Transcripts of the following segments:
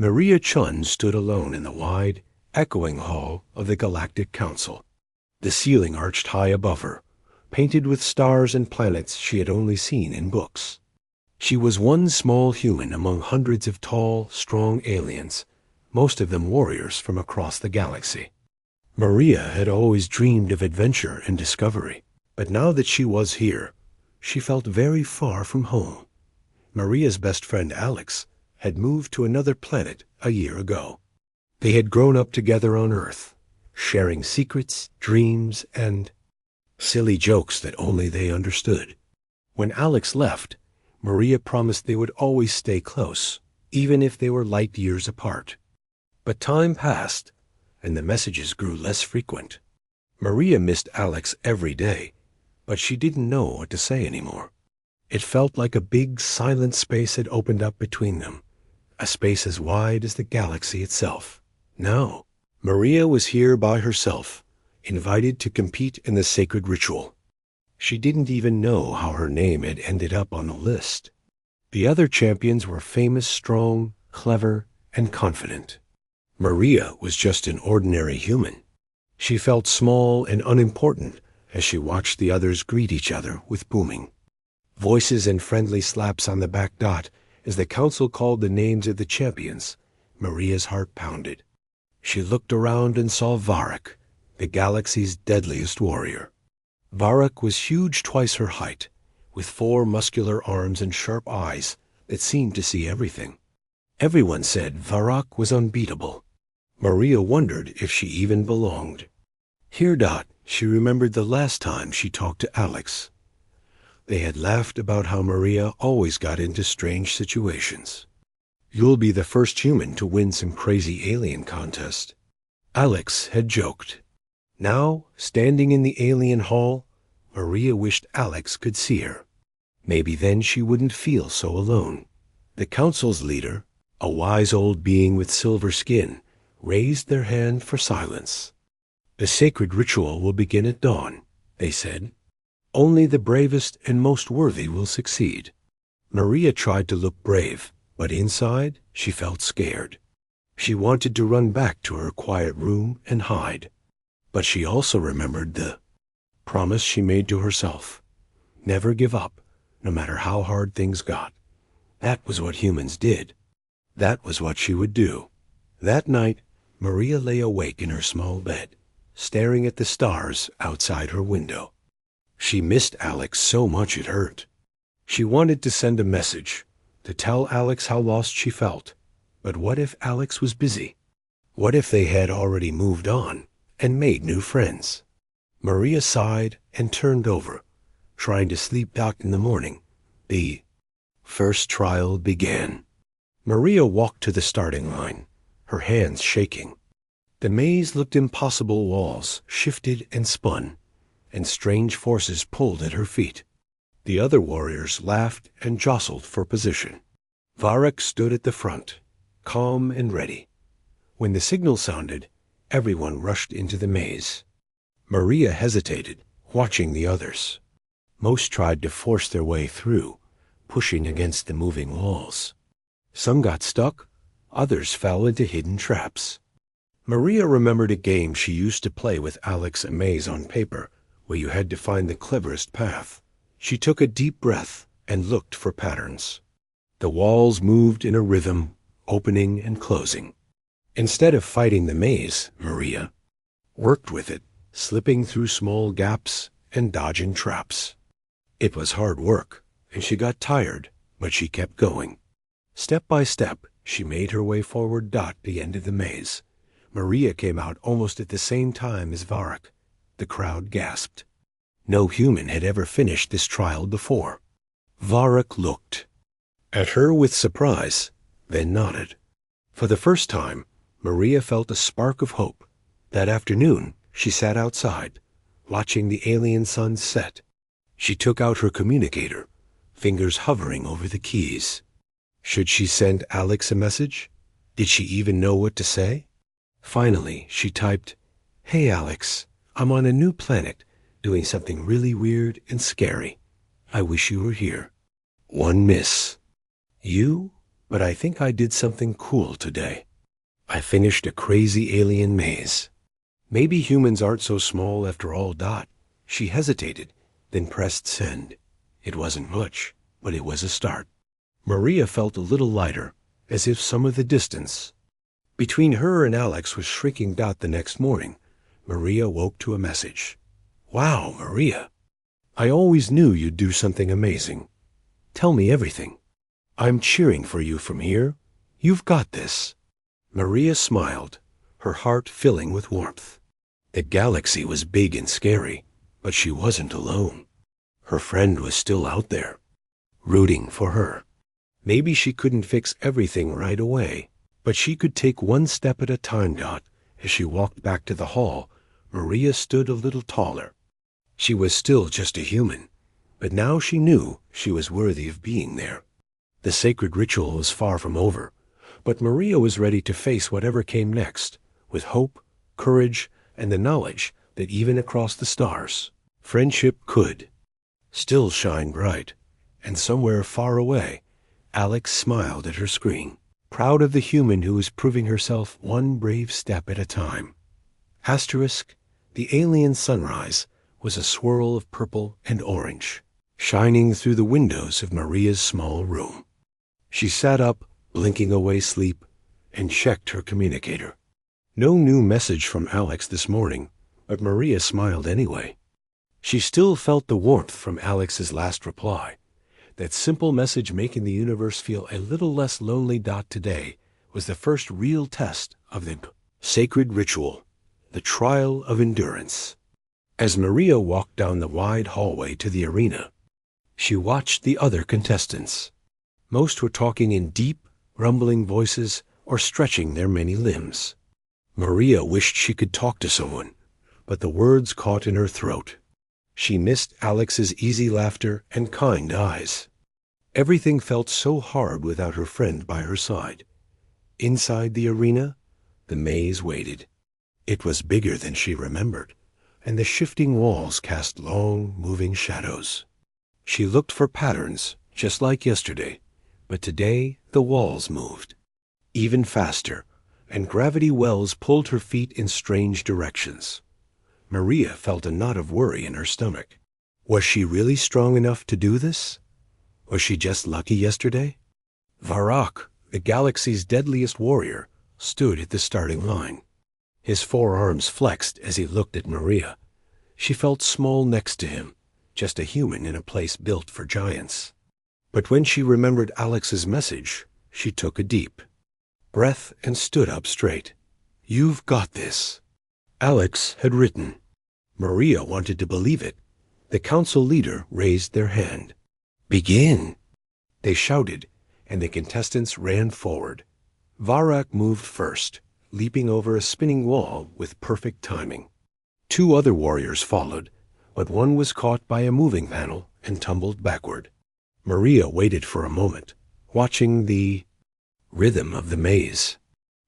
Maria Chun stood alone in the wide, echoing hall of the Galactic Council. The ceiling arched high above her, painted with stars and planets she had only seen in books. She was one small human among hundreds of tall, strong aliens, most of them warriors from across the galaxy. Maria had always dreamed of adventure and discovery, but now that she was here, she felt very far from home. Maria's best friend Alex had moved to another planet a year ago. They had grown up together on Earth, sharing secrets, dreams, and silly jokes that only they understood. When Alex left, Maria promised they would always stay close, even if they were light years apart. But time passed, and the messages grew less frequent. Maria missed Alex every day, but she didn't know what to say anymore. It felt like a big, silent space had opened up between them, a space as wide as the galaxy itself. Now, Maria was here by herself, invited to compete in the sacred ritual. She didn't even know how her name had ended up on the list. The other champions were famous, strong, clever, and confident. Maria was just an ordinary human. She felt small and unimportant as she watched the others greet each other with booming voices and friendly slaps on the back dot. As the council called the names of the champions, Maria's heart pounded. She looked around and saw Varric, the galaxy's deadliest warrior. Varric was huge, twice her height, with 4 muscular arms and sharp eyes that seemed to see everything. Everyone said Varric was unbeatable. Maria wondered if she even belonged. Here, she remembered the last time she talked to Alex. They had laughed about how Maria always got into strange situations. "You'll be the first human to win some crazy alien contest," Alex had joked. Now, standing in the alien hall, Maria wished Alex could see her. Maybe then she wouldn't feel so alone. The council's leader, a wise old being with silver skin, raised their hand for silence. "The sacred ritual will begin at dawn," they said. "Only the bravest and most worthy will succeed." Maria tried to look brave, but inside she felt scared. She wanted to run back to her quiet room and hide. But she also remembered the promise she made to herself. Never give up, no matter how hard things got. That was what humans did. That was what she would do. That night, Maria lay awake in her small bed, staring at the stars outside her window. She missed Alex so much it hurt. She wanted to send a message, to tell Alex how lost she felt. But what if Alex was busy? What if they had already moved on and made new friends? Maria sighed and turned over, trying to sleep. In the morning, the first trial began. Maria walked to the starting line, her hands shaking. The maze looked impossible. Walls shifted and spun, and strange forces pulled at her feet. The other warriors laughed and jostled for position. Varric stood at the front, calm and ready. When the signal sounded, everyone rushed into the maze. Maria hesitated, watching the others. Most tried to force their way through, pushing against the moving walls. Some got stuck, others fell into hidden traps. Maria remembered a game she used to play with Alex, a maze on paper, where you had to find the cleverest path. She took a deep breath and looked for patterns. The walls moved in a rhythm, opening and closing. Instead of fighting the maze, Maria worked with it, slipping through small gaps and dodging traps. It was hard work, and she got tired, but she kept going. Step by step, she made her way forward. The end of the maze. Maria came out almost at the same time as Varric. The crowd gasped. No human had ever finished this trial before. Varric looked at her with surprise, then nodded. For the first time, Maria felt a spark of hope. That afternoon, she sat outside, watching the alien sun set. She took out her communicator, fingers hovering over the keys. Should she send Alex a message? Did she even know what to say? Finally, she typed, "Hey Alex, I'm on a new planet, doing something really weird and scary. I wish you were here." One miss. "You?" but I think I did something cool today. I finished a crazy alien maze. Maybe humans aren't so small after all. She hesitated, then pressed send. It wasn't much, but it was a start. Maria felt a little lighter, as if some of the distance between her and Alex was shrinking. The next morning, Maria woke to a message. Wow, Maria. I always knew you'd do something amazing. Tell me everything. I'm cheering for you from here. You've got this. Maria smiled, her heart filling with warmth. The galaxy was big and scary, but she wasn't alone. Her friend was still out there, rooting for her. Maybe she couldn't fix everything right away, but she could take one step at a time. As she walked back to the hall, Maria stood a little taller. She was still just a human, but now she knew she was worthy of being there. The sacred ritual was far from over, but Maria was ready to face whatever came next, with hope, courage, and the knowledge that even across the stars, friendship could still shine bright. And somewhere far away, Alex smiled at her screen, proud of the human who was proving herself one brave step at a time. Asterisk, the alien sunrise was a swirl of purple and orange, shining through the windows of Maria's small room. She sat up, blinking away sleep, and checked her communicator. No new message from Alex this morning, but Maria smiled anyway. She still felt the warmth from Alex's last reply. That simple message making the universe feel a little less lonely. Today was the first real test of the sacred ritual, the trial of endurance. As Maria walked down the wide hallway to the arena, she watched the other contestants. Most were talking in deep, rumbling voices or stretching their many limbs. Maria wished she could talk to someone, but the words caught in her throat. She missed Alex's easy laughter and kind eyes. Everything felt so hard without her friend by her side. Inside the arena, the maze waited. It was bigger than she remembered, and the shifting walls cast long, moving shadows. She looked for patterns, just like yesterday, but today the walls moved even faster, and gravity wells pulled her feet in strange directions. Maria felt a knot of worry in her stomach. Was she really strong enough to do this? Was she just lucky yesterday? Varrock, the galaxy's deadliest warrior, stood at the starting line. His forearms flexed as he looked at Maria. She felt small next to him, just a human in a place built for giants. But when she remembered Alex's message, she took a deep breath and stood up straight. You've got this. Alex had written. Maria wanted to believe it. The council leader raised their hand. Begin! They shouted, and the contestants ran forward. Varrock moved first, leaping over a spinning wall with perfect timing. Two other warriors followed, but one was caught by a moving panel and tumbled backward. Maria waited for a moment, watching the rhythm of the maze.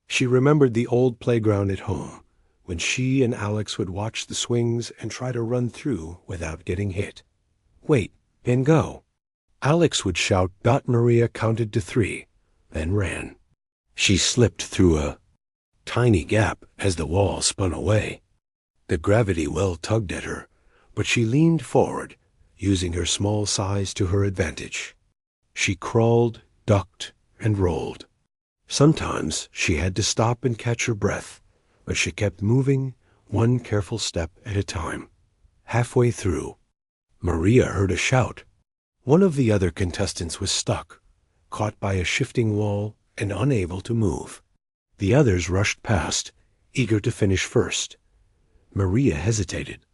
She remembered the old playground at home, when she and Alex would watch the swings and try to run through without getting hit. Wait, and go. Alex would shout. Maria counted to 3, then ran. She slipped through a tiny gap as the wall spun away. The gravity well tugged at her, but she leaned forward, using her small size to her advantage. She crawled, ducked, and rolled. Sometimes she had to stop and catch her breath, but she kept moving, one careful step at a time. Halfway through, Maria heard a shout. One of the other contestants was stuck, caught by a shifting wall and unable to move. The others rushed past, eager to finish first. Maria hesitated.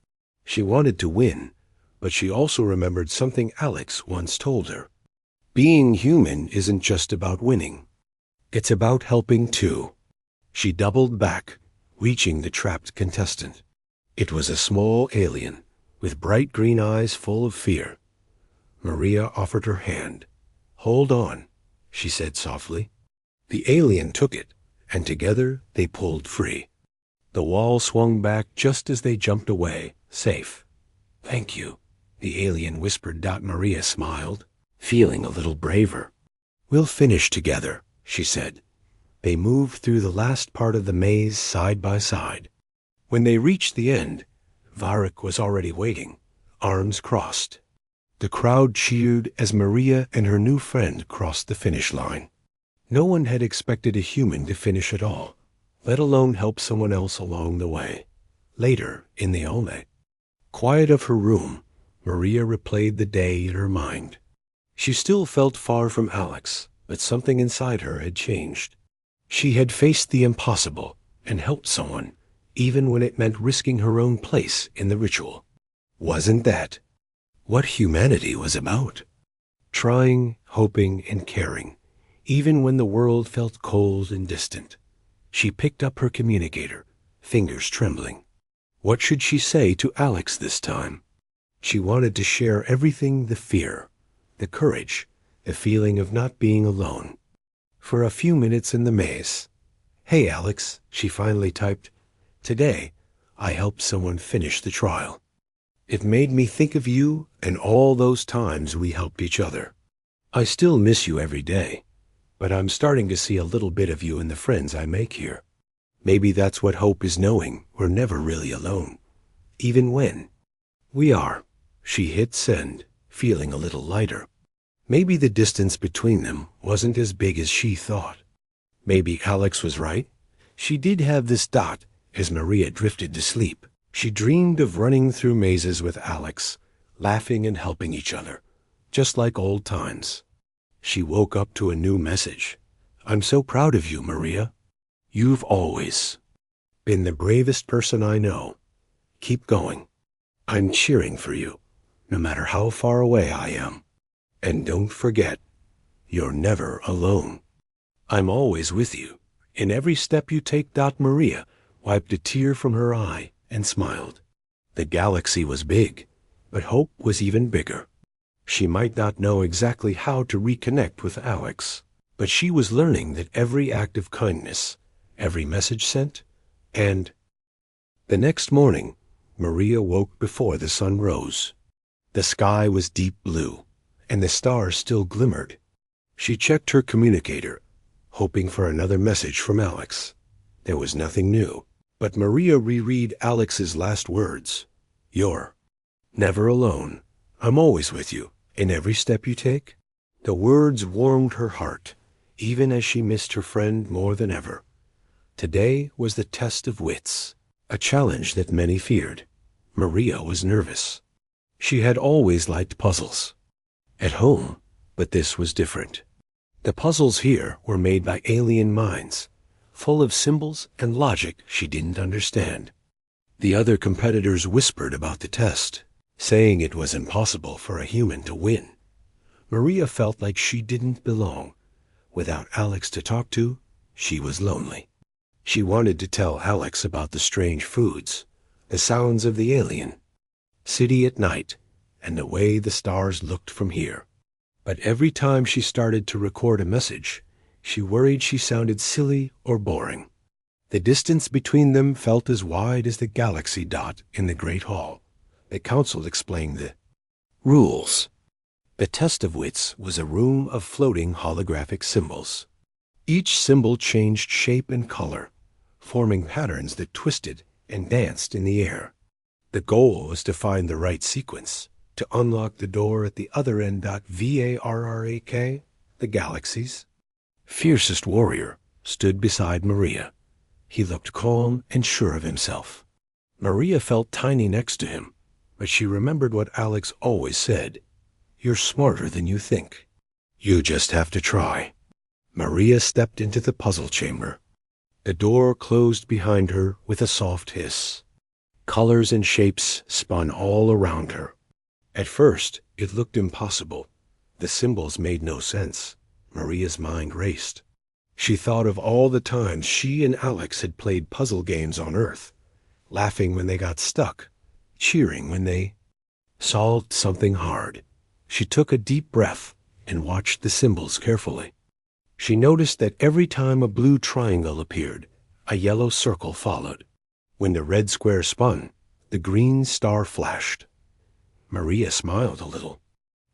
She wanted to win, but she also remembered something Alex once told her. Being human isn't just about winning. It's about helping too. She doubled back, reaching the trapped contestant. It was a small alien, with bright green eyes full of fear. Maria offered her hand. Hold on, she said softly. The alien took it, and together they pulled free. The wall swung back just as they jumped away, safe. Thank you, the alien whispered. Maria smiled, feeling a little braver. "We'll finish together," she said. They moved through the last part of the maze side by side. When they reached the end, Varric was already waiting, arms crossed. The crowd cheered as Maria and her new friend crossed the finish line. No one had expected a human to finish at all, let alone help someone else along the way. Later, in the aule, quiet of her room, Maria replayed the day in her mind. She still felt far from Alex, but something inside her had changed. She had faced the impossible and helped someone, even when it meant risking her own place in the ritual. Wasn't that what humanity was about? Trying, hoping, and caring, even when the world felt cold and distant. She picked up her communicator, fingers trembling. What should she say to Alex this time? She wanted to share everything, the fear, the courage, the feeling of not being alone. For a few minutes in the maze. "Hey, Alex," she finally typed. "Today, I helped someone finish the trial. It made me think of you and all those times we helped each other. I still miss you every day, but I'm starting to see a little bit of you in the friends I make here. Maybe that's what hope is, knowing we're never really alone, even when we are." She hit send, feeling a little lighter. Maybe the distance between them wasn't as big as she thought. Maybe Alex was right. She did have this dot. As Maria drifted to sleep, she dreamed of running through mazes with Alex, laughing and helping each other, just like old times. She woke up to a new message. "I'm so proud of you, Maria. You've always been the bravest person I know. Keep going. I'm cheering for you, no matter how far away I am. And don't forget, you're never alone. I'm always with you, in every step you take." Maria wiped a tear from her eye and smiled. The galaxy was big, but hope was even bigger. She might not know exactly how to reconnect with Alex, but she was learning that every act of kindness, every message sent, and the next morning, Maria woke before the sun rose. The sky was deep blue, and the stars still glimmered. She checked her communicator, hoping for another message from Alex. There was nothing new, but Maria reread Alex's last words. "You're never alone. I'm always with you, in every step you take." The words warmed her heart, even as she missed her friend more than ever. Today was the test of wits, a challenge that many feared. Maria was nervous. She had always liked puzzles at home, but this was different. The puzzles here were made by alien minds, full of symbols and logic she didn't understand. The other competitors whispered about the test, saying it was impossible for a human to win. Maria felt like she didn't belong. Without Alex to talk to, she was lonely. She wanted to tell Alex about the strange foods, the sounds of the alien city at night, and the way the stars looked from here. But every time she started to record a message, she worried she sounded silly or boring. The distance between them felt as wide as the galaxy dot in the Great Hall. The council explained the rules. The test of wits was a room of floating holographic symbols. Each symbol changed shape and color, forming patterns that twisted and danced in the air. The goal was to find the right sequence, to unlock the door at the other end. Varrak, the galaxy's fiercest warrior, stood beside Maria. He looked calm and sure of himself. Maria felt tiny next to him, but she remembered what Alex always said. "You're smarter than you think. You just have to try." Maria stepped into the puzzle chamber. The door closed behind her with a soft hiss. Colors and shapes spun all around her. At first, it looked impossible. The symbols made no sense. Maria's mind raced. She thought of all the times she and Alex had played puzzle games on Earth, laughing when they got stuck, cheering when they solved something hard. She took a deep breath and watched the symbols carefully. She noticed that every time a blue triangle appeared, a yellow circle followed. When the red square spun, the green star flashed. Maria smiled a little.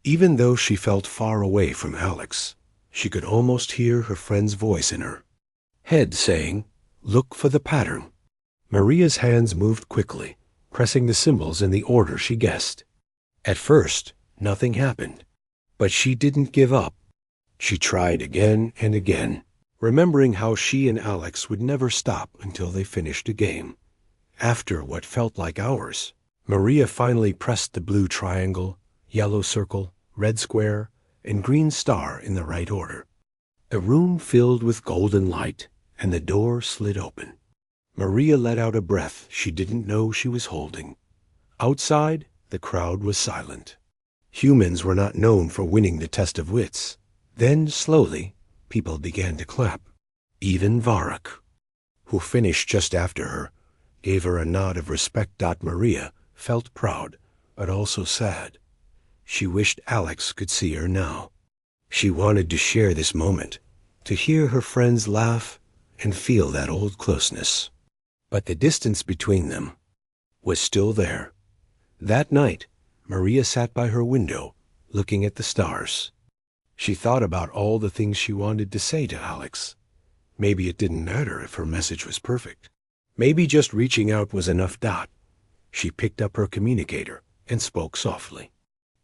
Even though she felt far away from Alex, She could almost hear her friend's voice in her head saying, "Look for the pattern." Maria's hands moved quickly, pressing the symbols in the order she guessed. At first, nothing happened, but she didn't give up. She tried again and again, remembering how she and Alex would never stop until they finished a game. After what felt like hours, Maria finally pressed the blue triangle, yellow circle, red square, and green star in the right order. A room filled with golden light, and the door slid open. Maria let out a breath she didn't know she was holding. Outside, the crowd was silent. Humans were not known for winning the test of wits. Then, slowly, people began to clap. Even Varrock, who finished just after her, gave her a nod of respect. Maria felt proud, but also sad. She wished Alex could see her now. She wanted to share this moment, to hear her friends laugh and feel that old closeness. But the distance between them was still there. That night, Maria sat by her window, looking at the stars. She thought about all the things she wanted to say to Alex. Maybe it didn't matter if her message was perfect. Maybe just reaching out was enough. She picked up her communicator and spoke softly.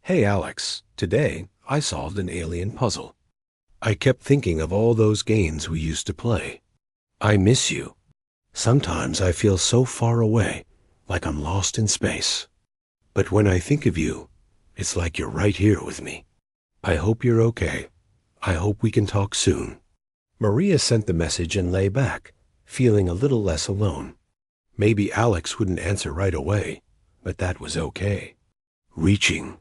"Hey Alex, today I solved an alien puzzle. I kept thinking of all those games we used to play. I miss you. Sometimes I feel so far away, like I'm lost in space. But when I think of you, it's like you're right here with me. I hope you're okay. I hope we can talk soon." Maria sent the message and lay back, feeling a little less alone. Maybe Alex wouldn't answer right away, but that was okay. Reaching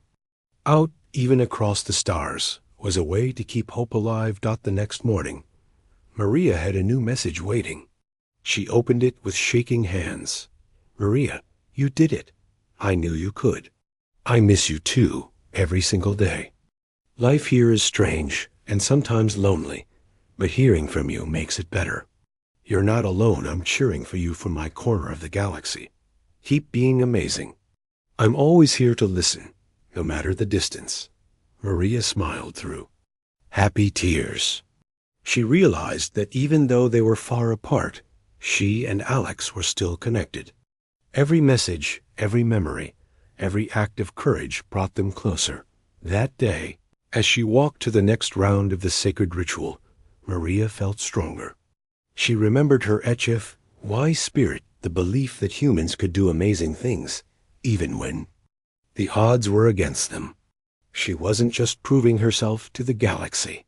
out, even across the stars, was a way to keep hope alive. The next morning, Maria had a new message waiting. She opened it with shaking hands. "Maria, you did it. I knew you could. I miss you too, every single day. Life here is strange and sometimes lonely, but hearing from you makes it better. You're not alone. I'm cheering for you from my corner of the galaxy. Keep being amazing. I'm always here to listen, no matter the distance." Maria smiled through happy tears. She realized that even though they were far apart, she and Alex were still connected. Every message, every memory, every act of courage brought them closer. That day, as she walked to the next round of the sacred ritual, Maria felt stronger. She remembered her HFY spirit, the belief that humans could do amazing things, even when the odds were against them. She wasn't just proving herself to the galaxy.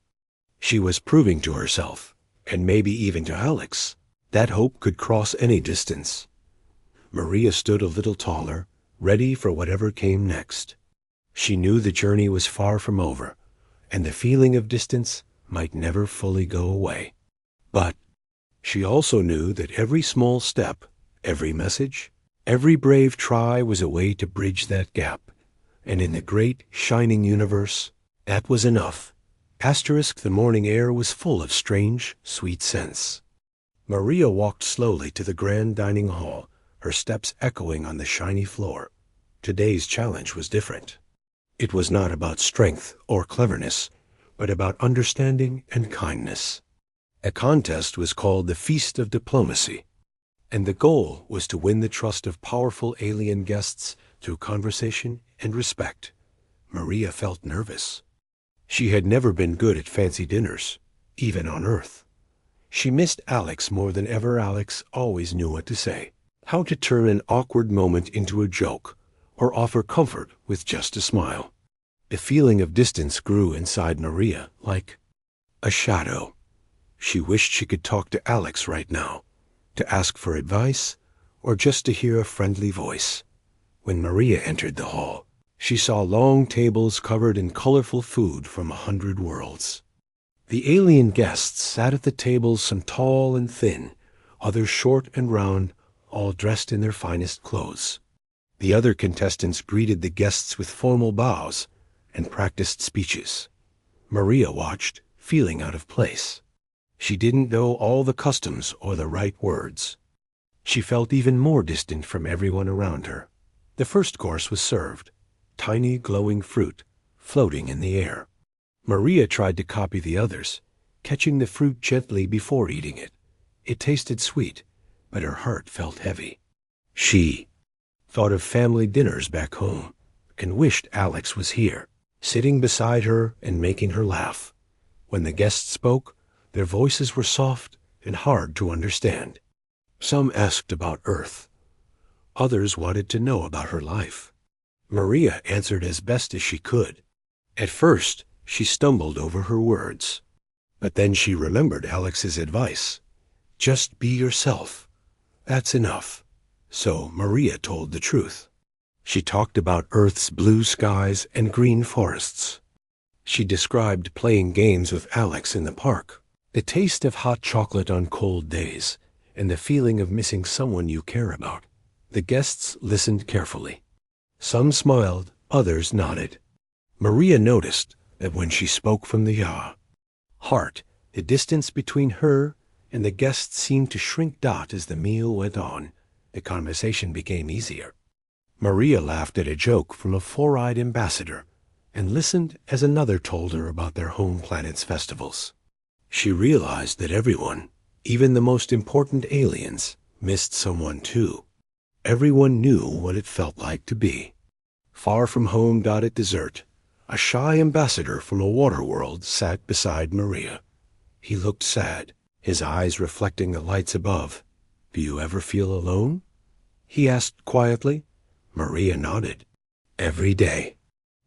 She was proving to herself, and maybe even to Alex, that hope could cross any distance. Maria stood a little taller, ready for whatever came next. She knew the journey was far from over, and the feeling of distance might never fully go away. But she also knew that every small step, every message, every brave try was a way to bridge that gap. And in the great, shining universe, that was enough. The morning air was full of strange, sweet scents. Maria walked slowly to the grand dining hall, her steps echoing on the shiny floor. Today's challenge was different. It was not about strength or cleverness, but about understanding and kindness. A contest was called the Feast of Diplomacy, and the goal was to win the trust of powerful alien guests through conversation and respect. Maria felt nervous. She had never been good at fancy dinners, even on Earth. She missed Alex more than ever. Alex always knew what to say, how to turn an awkward moment into a joke, or offer comfort with just a smile. The feeling of distance grew inside Maria like a shadow. She wished she could talk to Alex right now, to ask for advice, or just to hear a friendly voice. When Maria entered the hall, she saw long tables covered in colorful food from 100 worlds. The alien guests sat at the tables, some tall and thin, others short and round, all dressed in their finest clothes. The other contestants greeted the guests with formal bows and practiced speeches. Maria watched, feeling out of place. She didn't know all the customs or the right words. She felt even more distant from everyone around her. The first course was served, tiny glowing fruit floating in the air. Maria tried to copy the others, catching the fruit gently before eating it. It tasted sweet, but her heart felt heavy. She thought of family dinners back home and wished Alex was here, sitting beside her and making her laugh. When the guests spoke, their voices were soft and hard to understand. Some asked about Earth. Others wanted to know about her life. Maria answered as best as she could. At first, she stumbled over her words. But then she remembered Alex's advice. Just be yourself. That's enough. So Maria told the truth. She talked about Earth's blue skies and green forests. She described playing games with Alex in the park, the taste of hot chocolate on cold days, and the feeling of missing someone you care about. The guests listened carefully. Some smiled, others nodded. Maria noticed that when she spoke from the heart, the distance between her and the guests seemed to shrink as the meal went on. The conversation became easier. Maria laughed at a joke from a four-eyed ambassador and listened as another told her about their home planet's festivals. She realized that everyone, even the most important aliens, missed someone too. Everyone knew what it felt like to be far from home. At dessert, a shy ambassador from a water world sat beside Maria. He looked sad, his eyes reflecting the lights above. Do you ever feel alone? He asked quietly. Maria nodded. Every day.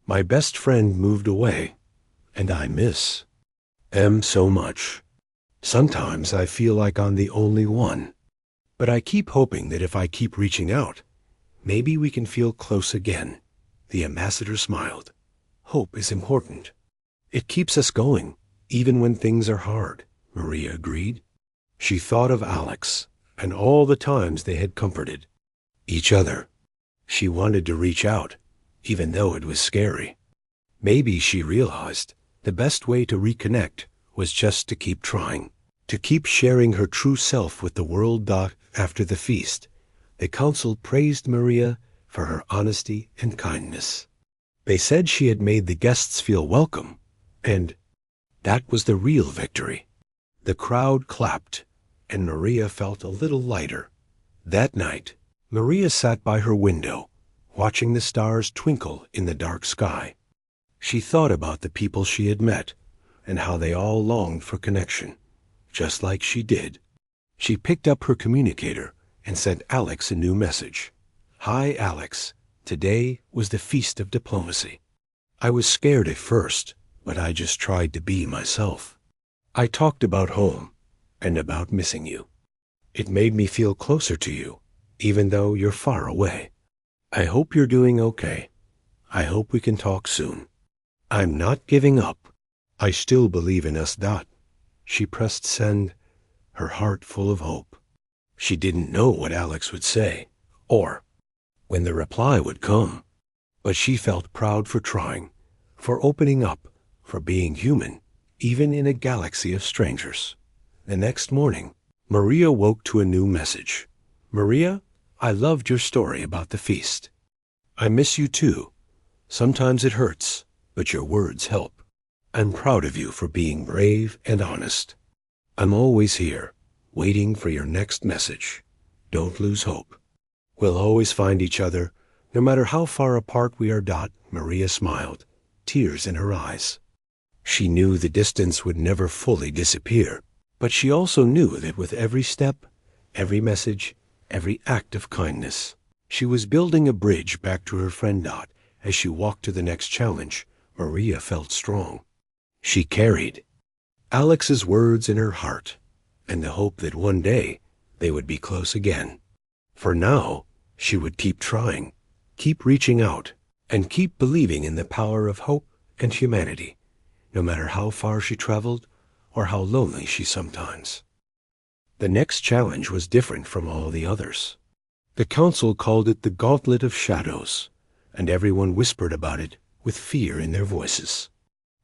My best friend moved away, and I miss them so much. Sometimes I feel like I'm the only one. But I keep hoping that if I keep reaching out, maybe we can feel close again. The ambassador smiled. Hope is important. It keeps us going, even when things are hard, Maria agreed. She thought of Alex and all the times they had comforted each other. She wanted to reach out, even though it was scary. Maybe she realized the best way to reconnect was just to keep trying, to keep sharing her true self with the world. After the feast, the council praised Maria for her honesty and kindness. They said she had made the guests feel welcome, and that was the real victory. The crowd clapped, and Maria felt a little lighter. That night, Maria sat by her window, watching the stars twinkle in the dark sky. She thought about the people she had met and how they all longed for connection, just like she did. She picked up her communicator and sent Alex a new message. Hi, Alex. Today was the feast of diplomacy. I was scared at first, but I just tried to be myself. I talked about home and about missing you. It made me feel closer to you, even though you're far away. I hope you're doing okay. I hope we can talk soon. I'm not giving up. I still believe in us. She pressed send, her heart full of hope. She didn't know what Alex would say, or when the reply would come, but she felt proud for trying, for opening up, for being human, even in a galaxy of strangers. The next morning, Maria woke to a new message. Maria, I loved your story about the feast. I miss you too. Sometimes it hurts, but your words help. I'm proud of you for being brave and honest. I'm always here, waiting for your next message. Don't lose hope. We'll always find each other, no matter how far apart we are. Maria smiled, tears in her eyes. She knew the distance would never fully disappear, but she also knew that with every step, every message, every act of kindness, she was building a bridge back to her friend. As she walked to the next challenge, Maria felt strong. She carried Alex's words in her heart and the hope that one day they would be close again. For now, she would keep trying, keep reaching out, and keep believing in the power of hope and humanity, no matter how far she traveled or how lonely she sometimes. The next challenge was different from all the others. The council called it the Gauntlet of Shadows, and everyone whispered about it with fear in their voices.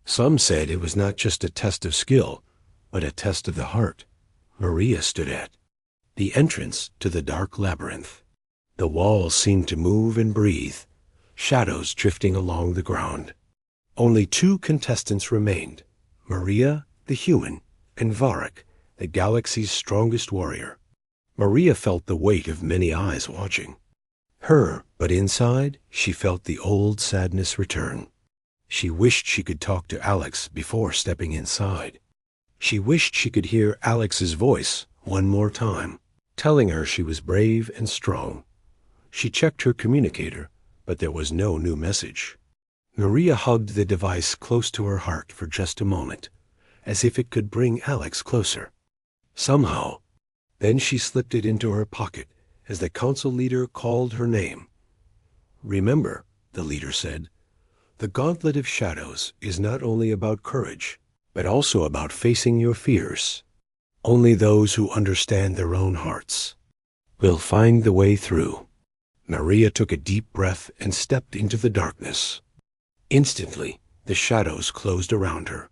Some said it was not just a test of skill, but a test of the heart. Maria stood at the entrance to the dark labyrinth. The walls seemed to move and breathe, shadows drifting along the ground. Only 2 contestants remained, Maria, the human, and Varric, the galaxy's strongest warrior. Maria felt the weight of many eyes watching her, but inside she felt the old sadness return. She wished she could talk to Alex before stepping inside. She wished she could hear Alex's voice one more time, telling her she was brave and strong. She checked her communicator, but there was no new message. Maria hugged the device close to her heart for just a moment, as if it could bring Alex closer. Somehow, then she slipped it into her pocket as the council leader called her name. "Remember," the leader said, "the Gauntlet of Shadows is not only about courage, but also about facing your fears. Only those who understand their own hearts will find the way through." Maria took a deep breath and stepped into the darkness. Instantly, the shadows closed around her.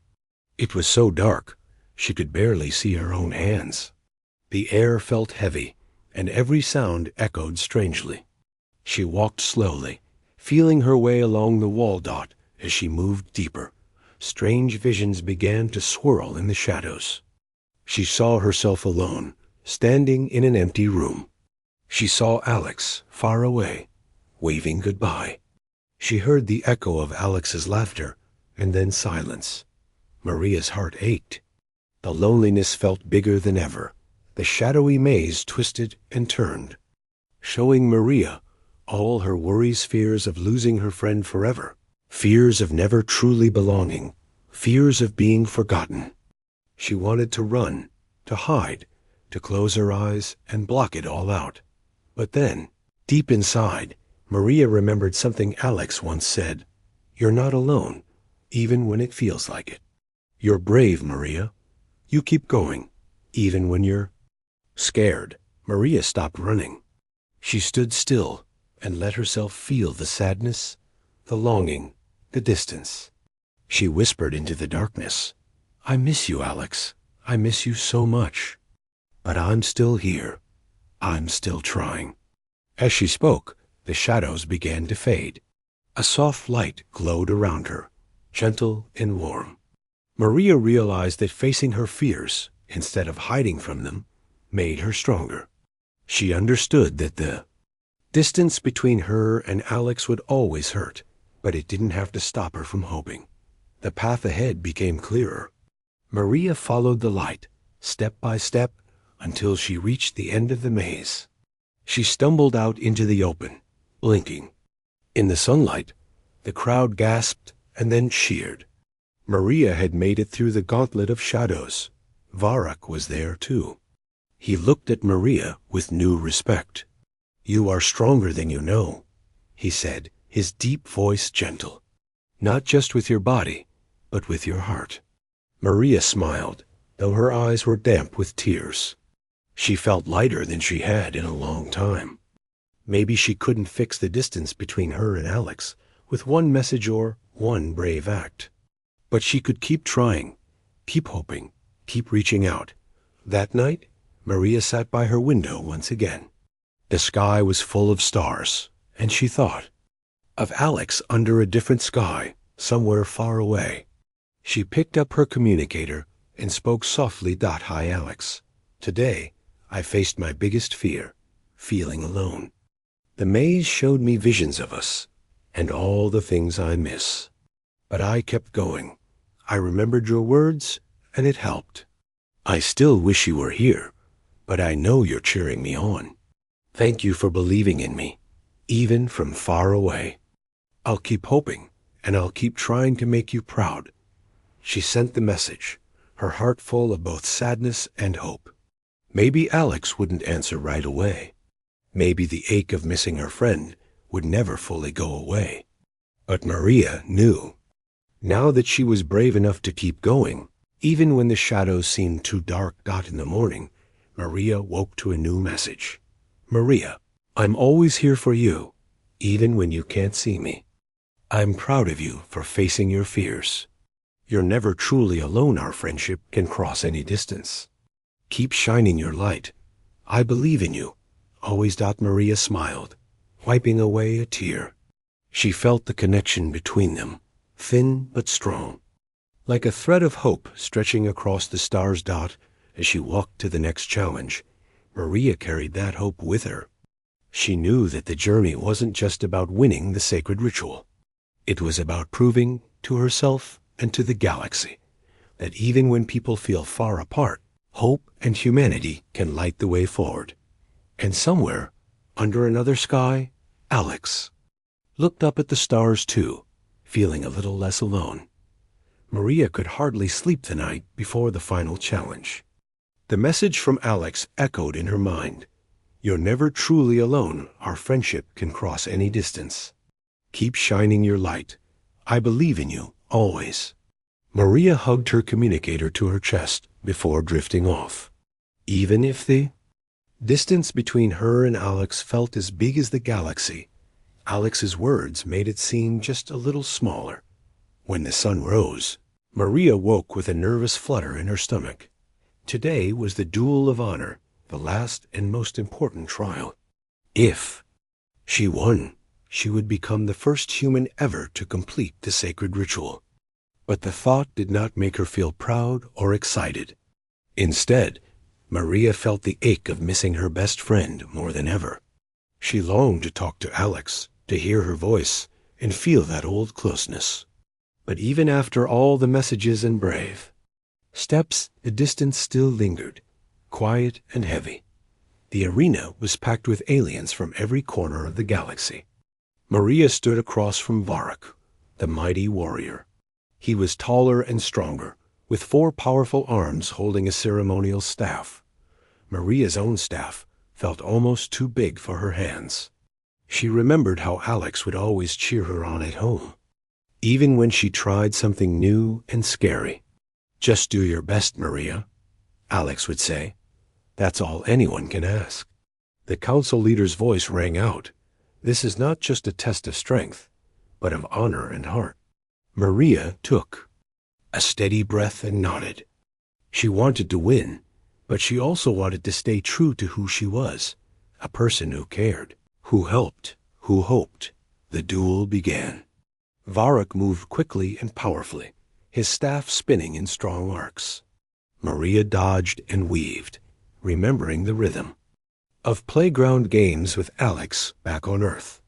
It was so dark, she could barely see her own hands. The air felt heavy, and every sound echoed strangely. She walked slowly, feeling her way along the wall dot as she moved deeper. Strange visions began to swirl in the shadows. She saw herself alone, standing in an empty room. She saw Alex far away, waving goodbye. She heard the echo of Alex's laughter, and then silence. Maria's heart ached. The loneliness felt bigger than ever. The shadowy maze twisted and turned, showing Maria all her worries, fears of losing her friend forever, fears of never truly belonging, fears of being forgotten. She wanted to run, to hide, to close her eyes and block it all out. But then, deep inside, Maria remembered something Alex once said. "You're not alone, even when it feels like it. You're brave, Maria. You keep going, even when you're..." Scared, Maria stopped running. She stood still and let herself feel the sadness, the longing, the distance. She whispered into the darkness, "I miss you, Alex. I miss you so much. But I'm still here. I'm still trying." As she spoke, the shadows began to fade. A soft light glowed around her, gentle and warm. Maria realized that facing her fears, instead of hiding from them, made her stronger. She understood that the distance between her and Alex would always hurt, but it didn't have to stop her from hoping. The path ahead became clearer. Maria followed the light, step by step, until she reached the end of the maze. She stumbled out into the open, blinking. In the sunlight, the crowd gasped and then cheered. Maria had made it through the Gauntlet of Shadows. Varric was there, too. He looked at Maria with new respect. "You are stronger than you know," he said, his deep voice gentle. "Not just with your body, but with your heart." Maria smiled, though her eyes were damp with tears. She felt lighter than she had in a long time. Maybe she couldn't fix the distance between her and Alex with one message or one brave act. But she could keep trying, keep hoping, keep reaching out. That night, Maria sat by her window once again. The sky was full of stars, and she thought of Alex under a different sky, somewhere far away. She picked up her communicator and spoke softly. "Hi, Alex. Today, I faced my biggest fear, feeling alone. The maze showed me visions of us, and all the things I miss. But I kept going. I remembered your words, and it helped. I still wish you were here, but I know you're cheering me on. Thank you for believing in me, even from far away. I'll keep hoping, and I'll keep trying to make you proud." She sent the message, her heart full of both sadness and hope. Maybe Alex wouldn't answer right away. Maybe the ache of missing her friend would never fully go away. But Maria knew. Now that she was brave enough to keep going, even when the shadows seemed too dark in the morning, Maria woke to a new message. "Maria, I'm always here for you, even when you can't see me. I'm proud of you for facing your fears. You're never truly alone. Our friendship can cross any distance. Keep shining your light. I believe in you. Always." Maria smiled, wiping away a tear. She felt the connection between them, thin but strong, like a thread of hope stretching across the star's dot as she walked to the next challenge. Maria carried that hope with her. She knew that the journey wasn't just about winning the sacred ritual. It was about proving to herself and to the galaxy that even when people feel far apart, hope and humanity can light the way forward. And somewhere, under another sky, Alex looked up at the stars too, feeling a little less alone. Maria could hardly sleep the night before the final challenge. The message from Alex echoed in her mind. You're never truly alone. Our friendship can cross any distance. Keep shining your light. I believe in you, always. Maria hugged her communicator to her chest before drifting off. Even if the distance between her and Alex felt as big as the galaxy, Alex's words made it seem just a little smaller. When the sun rose, Maria woke with a nervous flutter in her stomach. Today was the duel of honor, the last and most important trial. If she won, she would become the first human ever to complete the sacred ritual. But the thought did not make her feel proud or excited. Instead, Maria felt the ache of missing her best friend more than ever. She longed to talk to Alex, to hear her voice, and feel that old closeness. But even after all the messages and brave steps, the distance still lingered, quiet and heavy. The arena was packed with aliens from every corner of the galaxy. Maria stood across from Varrock, the mighty warrior. He was taller and stronger, with 4 powerful arms holding a ceremonial staff. Maria's own staff felt almost too big for her hands. She remembered how Alex would always cheer her on at home, even when she tried something new and scary. Just do your best, Maria, Alex would say. That's all anyone can ask. The council leader's voice rang out. This is not just a test of strength, but of honor and heart. Maria took a steady breath and nodded. She wanted to win, but she also wanted to stay true to who she was, a person who cared, who helped, who hoped. The duel began. Varrock moved quickly and powerfully, his staff spinning in strong arcs. Maria dodged and weaved, remembering the rhythm of playground games with Alex back on Earth.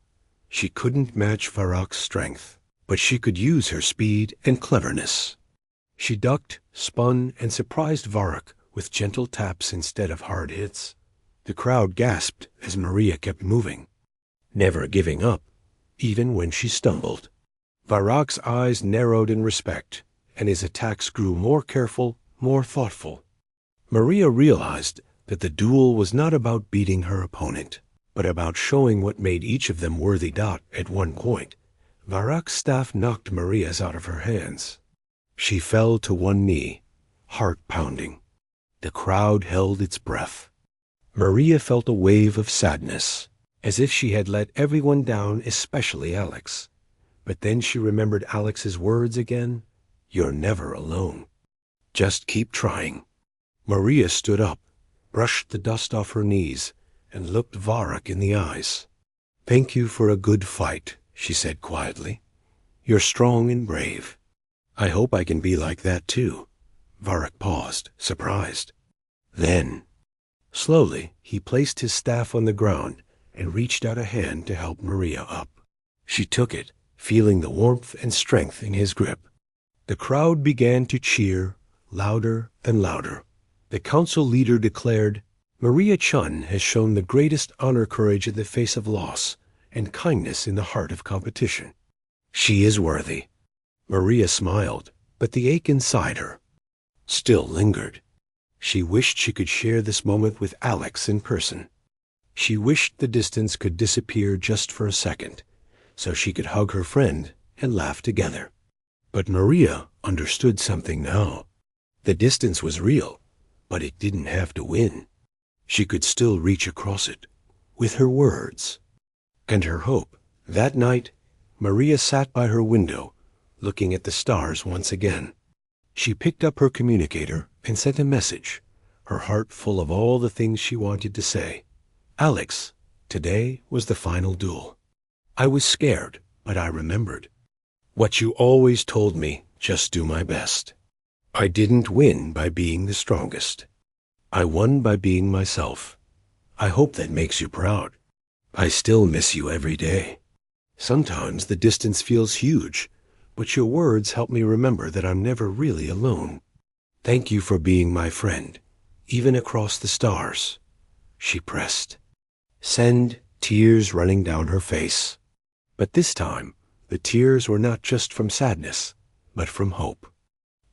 She couldn't match Varrock's strength, but she could use her speed and cleverness. She ducked, spun, and surprised Varrock with gentle taps instead of hard hits. The crowd gasped as Maria kept moving, never giving up, even when she stumbled. Varrock's eyes narrowed in respect, and his attacks grew more careful, more thoughtful. Maria realized that the duel was not about beating her opponent, but about showing what made each of them worthy. At one point, Varrock's staff knocked Maria's out of her hands. She fell to one knee, heart pounding. The crowd held its breath. Maria felt a wave of sadness, as if she had let everyone down, especially Alex. But then she remembered Alex's words again. You're never alone. Just keep trying. Maria stood up, brushed the dust off her knees, and looked Varrock in the eyes. Thank you for a good fight, she said quietly. You're strong and brave. I hope I can be like that too. Varrock paused, surprised. Then, slowly, he placed his staff on the ground and reached out a hand to help Maria up. She took it, feeling the warmth and strength in his grip. The crowd began to cheer, louder and louder. The council leader declared, Maria Chun has shown the greatest honor courage in the face of loss and kindness in the heart of competition. She is worthy. Maria smiled, but the ache inside her still lingered. She wished she could share this moment with Alex in person. She wished the distance could disappear just for a second, so she could hug her friend and laugh together. But Maria understood something now. The distance was real, but it didn't have to win. She could still reach across it, with her words and her hope. That night, Maria sat by her window, looking at the stars once again. She picked up her communicator and sent a message, her heart full of all the things she wanted to say. Alex, today was the final duel. I was scared, but I remembered. What you always told me, just do my best. I didn't win by being the strongest. I won by being myself. I hope that makes you proud. I still miss you every day. Sometimes the distance feels huge, but your words help me remember that I'm never really alone. Thank you for being my friend, even across the stars. She pressed. Send, tears running down her face. But this time, the tears were not just from sadness, but from hope.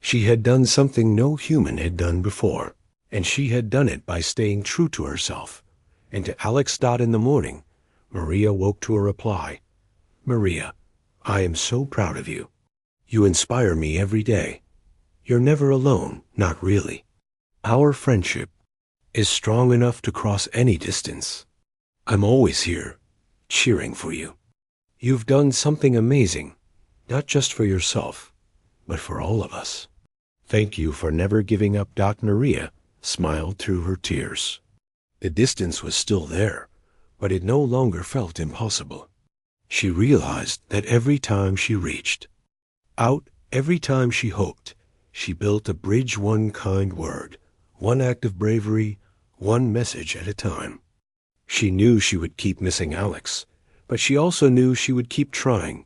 She had done something no human had done before, and she had done it by staying true to herself. And to Alex. In the morning, Maria woke to a reply. Maria, I am so proud of you. You inspire me every day. You're never alone, not really. Our friendship is strong enough to cross any distance. I'm always here, cheering for you. You've done something amazing, not just for yourself, but for all of us. Thank you for never giving up. Maria smiled through her tears. The distance was still there, but it no longer felt impossible. She realized that every time she reached out, every time she hoped, she built a bridge, one kind word, one act of bravery, one message at a time. She knew she would keep missing Alex, but she also knew she would keep trying,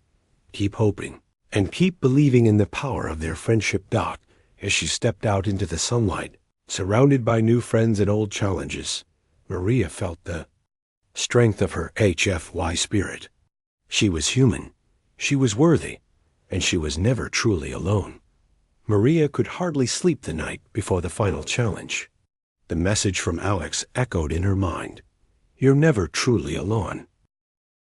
keep hoping, and keep believing in the power of their friendship. As she stepped out into the sunlight, surrounded by new friends and old challenges, Maria felt the strength of her HFY spirit. She was human, she was worthy, and she was never truly alone. Maria could hardly sleep the night before the final challenge. The message from Alex echoed in her mind. You're never truly alone.